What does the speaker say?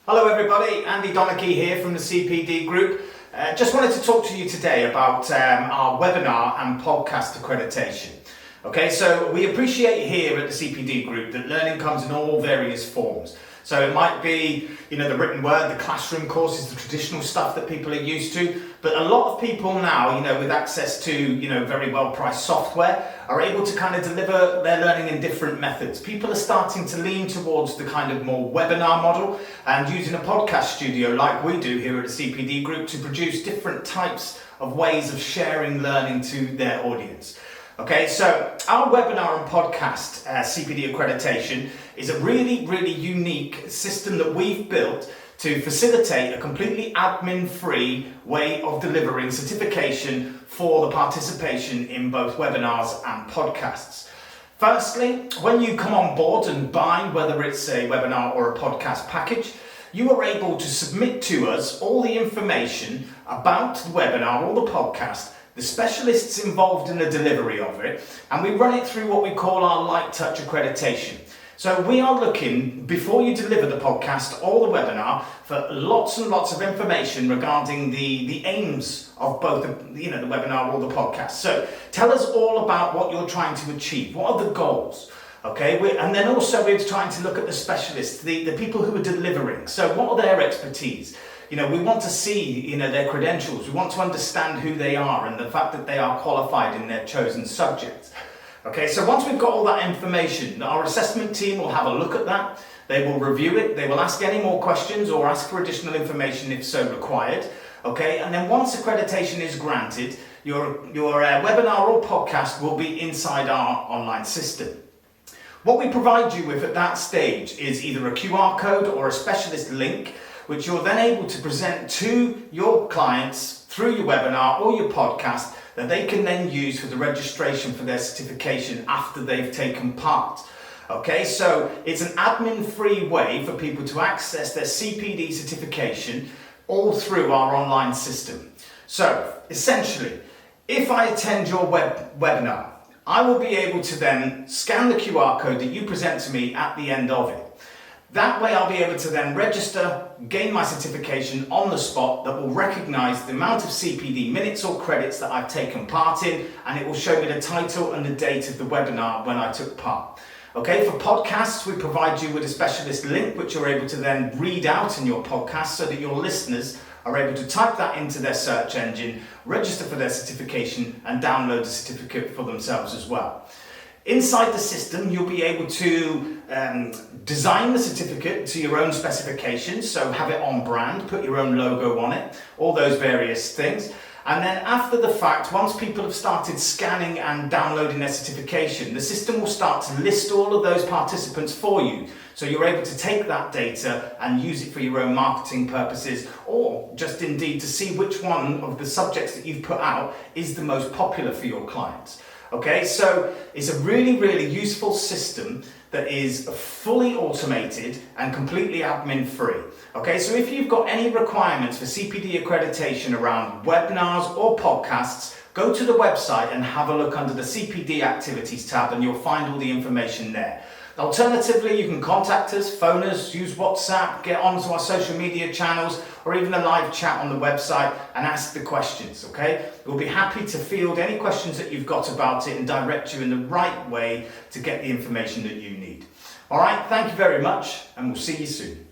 Hello everybody, Andy Donachie here from the CPD group. Just wanted to talk to you today about our webinar and podcast accreditation. Okay, so we appreciate here at the CPD group that learning comes in all various forms. So it might be, the written word, the classroom courses, the traditional stuff that people are used to. But a lot of people now, with access to, very well-priced software, are able to kind of deliver their learning in different methods. People are starting to lean towards the kind of more webinar model and using a podcast studio like we do here at the CPD group to produce different types of ways of sharing learning to their audience. Okay, so our webinar and podcast CPD accreditation is a really, really unique system that we've built to facilitate a completely admin-free way of delivering certification for the participation in both webinars and podcasts. Firstly, when you come on board and buy, whether it's a webinar or a podcast package, you are able to submit to us all the information about the webinar or the podcast, the specialists involved in the delivery of it, and we run it through what we call our light touch accreditation. So we are looking, before you deliver the podcast or the webinar, for lots and lots of information regarding the aims of both the webinar or the podcast. So tell us all about what you're trying to achieve. What are the goals? Okay, and then also we're trying to look at the specialists, the people who are delivering. So what are their expertise? We want to see, their credentials. We want to understand who they are and the fact that they are qualified in their chosen subject. Okay, so once we've got all that information, our assessment team will have a look at that. They will review it. They will ask any more questions or ask for additional information if so required. Okay, and then once accreditation is granted, your webinar or podcast will be inside our online system. What we provide you with at that stage is either a QR code or a specialist link, which you're then able to present to your clients through your webinar or your podcast that they can then use for the registration for their certification after they've taken part. Okay, so it's an admin-free way for people to access their CPD certification all through our online system. So essentially, if I attend your webinar, I will be able to then scan the QR code that you present to me at the end of it. That way I'll be able to then register, gain my certification on the spot that will recognise the amount of CPD minutes or credits that I've taken part in, and it will show me the title and the date of the webinar when I took part. Okay, for podcasts, we provide you with a specialist link which you're able to then read out in your podcast so that your listeners are able to type that into their search engine, register for their certification and download the certificate for themselves as well. Inside the system, you'll be able to design the certificate to your own specifications, so have it on brand, put your own logo on it, all those various things. And then after the fact, once people have started scanning and downloading their certification, the system will start to list all of those participants for you. So you're able to take that data and use it for your own marketing purposes, or just indeed to see which one of the subjects that you've put out is the most popular for your clients. Okay, so it's a really, really useful system that is fully automated and completely admin free. Okay, so if you've got any requirements for CPD accreditation around webinars or podcasts, go to the website and have a look under the CPD activities tab and you'll find all the information there. Alternatively, you can contact us, phone us, use WhatsApp, get onto our social media channels, or even a live chat on the website and ask the questions, okay? We'll be happy to field any questions that you've got about it and direct you in the right way to get the information that you need. All right, thank you very much, and we'll see you soon.